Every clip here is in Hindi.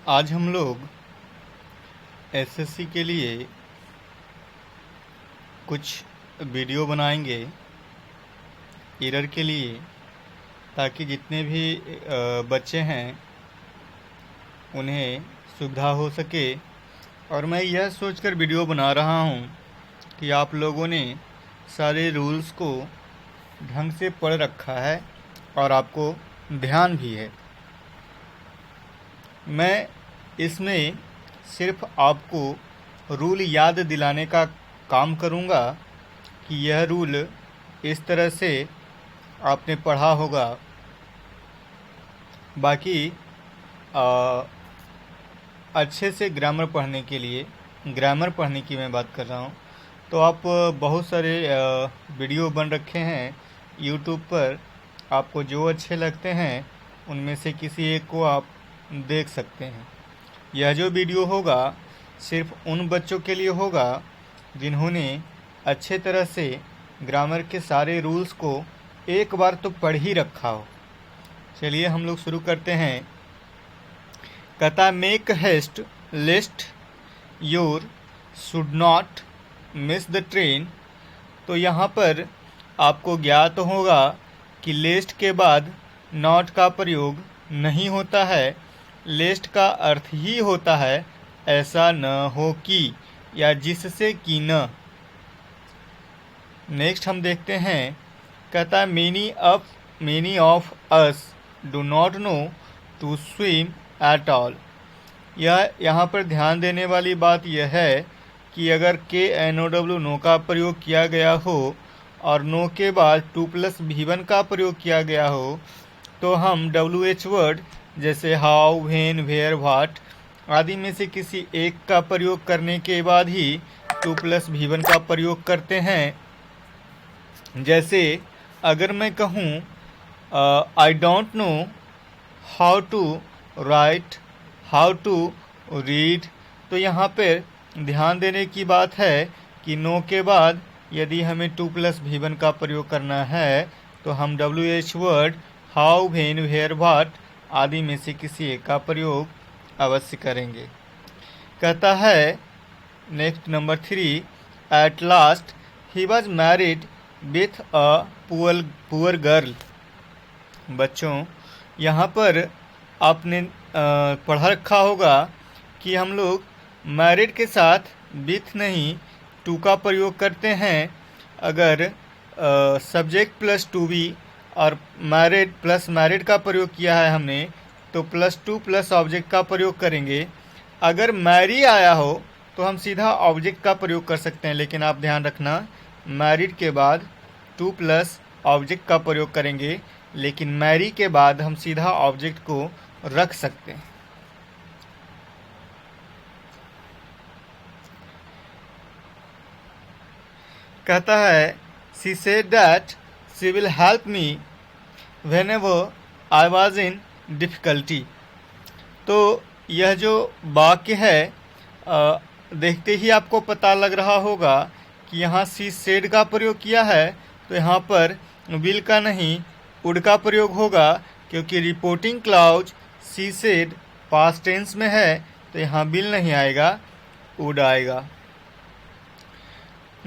आज हम लोग एसएससी के लिए कुछ वीडियो बनाएंगे एरर के लिए, ताकि जितने भी बच्चे हैं उन्हें सुविधा हो सके। और मैं यह सोचकर वीडियो बना रहा हूं कि आप लोगों ने सारे रूल्स को ढंग से पढ़ रखा है और आपको ध्यान भी है। मैं इसमें सिर्फ आपको रूल याद दिलाने का काम करूँगा कि यह रूल इस तरह से आपने पढ़ा होगा। बाकी अच्छे से ग्रामर पढ़ने के लिए, ग्रामर पढ़ने की मैं बात कर रहा हूँ, तो आप बहुत सारे वीडियो बन रखे हैं यूट्यूब पर। आपको जो अच्छे लगते हैं उनमें से किसी एक को आप देख सकते हैं। यह जो वीडियो होगा सिर्फ उन बच्चों के लिए होगा जिन्होंने अच्छे तरह से ग्रामर के सारे रूल्स को एक बार तो पढ़ ही रखा हो। चलिए हम लोग शुरू करते हैं। कहता make haste lest your should not miss the train. तो यहाँ पर आपको ज्ञात होगा कि लिस्ट के बाद नॉट का प्रयोग नहीं होता है। लिस्ट का अर्थ ही होता है ऐसा न हो कि, या जिससे कि न। नेक्स्ट हम देखते हैं। कहता है many of us do not know to swim at all. यह यहाँ पर ध्यान देने वाली बात यह है कि अगर KNOW नो का प्रयोग किया गया हो और नो के बाद 2+V1 का प्रयोग किया गया हो, तो हम WH वर्ड जैसे हाउ, व्हेन, वेयर, व्हाट आदि में से किसी एक का प्रयोग करने के बाद ही 2+V1 का प्रयोग करते हैं। जैसे अगर मैं कहूँ I don't know how to write, how to read, तो यहाँ पर ध्यान देने की बात है कि नो के बाद यदि हमें 2+V1 का प्रयोग करना है तो हम WH word how, when, where, what आदि में से किसी एक का प्रयोग अवश्य करेंगे। कहता है next number 3, at last he was married with a poor girl. बच्चों यहाँ पर आपने पढ़ा रखा होगा कि हम लोग मैरिड के साथ विथ नहीं टू का प्रयोग करते हैं। अगर सब्जेक्ट प्लस टू बी और मैरिड प्लस मैरिड का प्रयोग किया है हमने, तो +2 प्लस ऑब्जेक्ट का प्रयोग करेंगे। अगर मैरी आया हो तो हम सीधा ऑब्जेक्ट का प्रयोग कर सकते हैं, लेकिन आप ध्यान रखना मैरिड के बाद 2 प्लस ऑब्जेक्ट का प्रयोग करेंगे, लेकिन मैरी के बाद हम सीधा ऑब्जेक्ट को रख सकते हैं। कहता है she said that she will help me whenever I was in difficulty. तो यह जो वाक्य है देखते ही आपको पता लग रहा होगा कि यहाँ शी सेड का प्रयोग किया है, तो यहाँ पर विल का नहीं वुड का प्रयोग होगा, क्योंकि reporting clause she said past tense में है, तो यहाँ विल नहीं आएगा, वुड आएगा।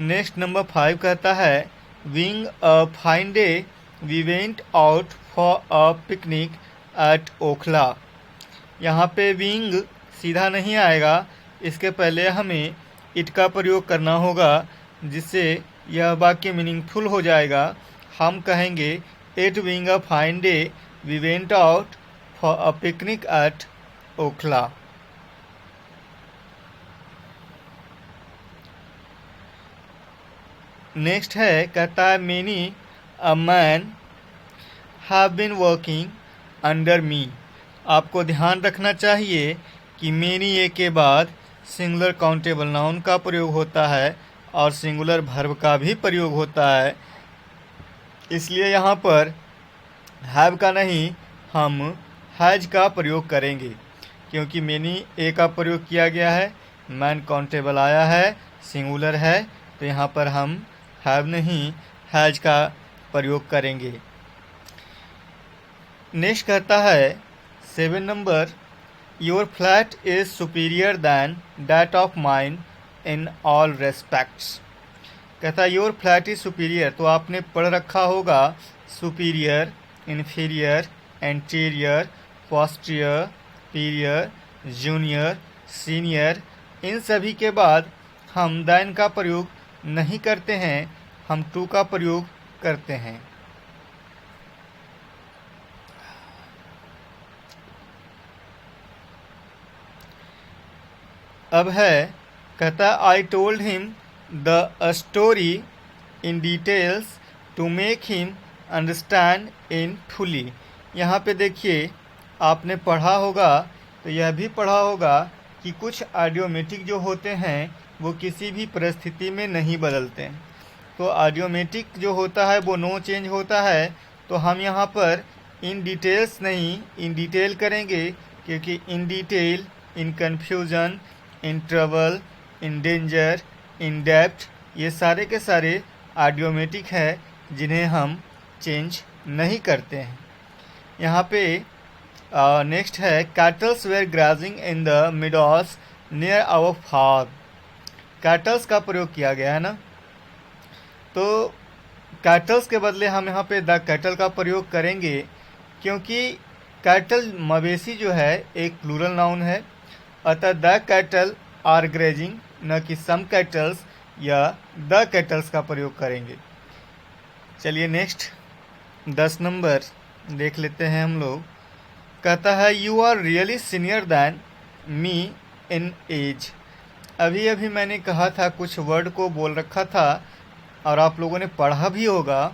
नेक्स्ट नंबर 5 कहता है being a fine day we went out for a picnic at Okhla. यहाँ पे बीइंग सीधा नहीं आएगा, इसके पहले हमें इट का प्रयोग करना होगा, जिससे यह वाक्य मीनिंगफुल हो जाएगा। हम कहेंगे it being a fine day we went out for a picnic at Okhla. Next है कहता है many a man have been working under me. आपको ध्यान रखना चाहिए कि मेनी ए के बाद सिंगुलर काउंटेबल नाउन का प्रयोग होता है और सिंगुलर वर्ब का भी प्रयोग होता है, इसलिए यहाँ पर हैव का नहीं हम हैज का प्रयोग करेंगे, क्योंकि मेनी ए का प्रयोग किया गया है, मैन काउंटेबल आया है, सिंगुलर है, तो यहाँ पर हम हैव नहीं हैज का प्रयोग करेंगे। नेक्स्ट कहता है 7 number your flat is superior then that of mine in all respects. कहता है योर फ्लैट इज सुपीरियर, तो आपने पढ़ रखा होगा superior, inferior, anterior, posterior, prior, junior, senior. इन सभी के बाद हम दैन का प्रयोग नहीं करते हैं, हम टू का प्रयोग करते हैं। अब है, कहता I told him the story in details to make him understand in fully. यहाँ पे देखिए, आपने पढ़ा होगा तो यह भी पढ़ा होगा कि कुछ आइडियोमेटिक जो होते हैं वो किसी भी परिस्थिति में नहीं बदलते हैं। तो आइडियोमेटिक जो होता है वो नो चेंज होता है, तो हम यहाँ पर इन डिटेल्स नहीं इन डिटेल करेंगे, क्योंकि in detail, in confusion, in trouble, in danger, in depth, ये सारे के सारे आइडियोमेटिक है जिन्हें हम चेंज नहीं करते हैं। यहाँ पे नेक्स्ट है, cattles were grazing in the meadows near our farm. Cattles का प्रयोग किया गया है ना, तो कैटल्स के बदले हम यहाँ पे द कैटल का प्रयोग करेंगे, क्योंकि कैटल मवेशी जो है एक प्लूरल नाउन है, अतः द कैटल आर ग्रेजिंग, न कि सम कैटल्स या द कैटल्स का प्रयोग करेंगे। चलिए नेक्स्ट 10 नंबर देख लेते हैं हम लोग। कहता है you are really senior than me in age. अभी अभी मैंने कहा था, कुछ वर्ड को बोल रखा था और आप लोगों ने पढ़ा भी होगा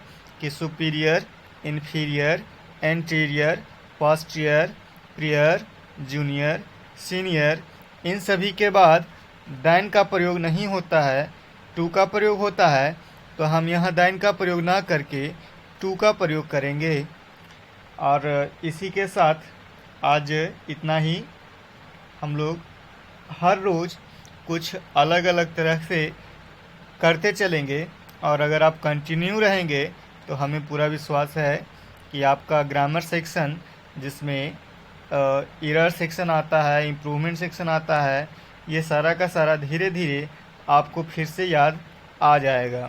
कि superior, inferior, anterior, posterior, prior, junior, senior, इन सभी के बाद दैन का प्रयोग नहीं होता है, टू का प्रयोग होता है। तो हम यहाँ दैन का प्रयोग ना करके टू का प्रयोग करेंगे। और इसी के साथ आज इतना ही। हम लोग हर रोज़ कुछ अलग अलग तरह से करते चलेंगे, और अगर आप कंटिन्यू रहेंगे तो हमें पूरा विश्वास है कि आपका ग्रामर सेक्शन, जिसमें एरर सेक्शन आता है, इम्प्रूवमेंट सेक्शन आता है, ये सारा का सारा धीरे धीरे आपको फिर से याद आ जाएगा।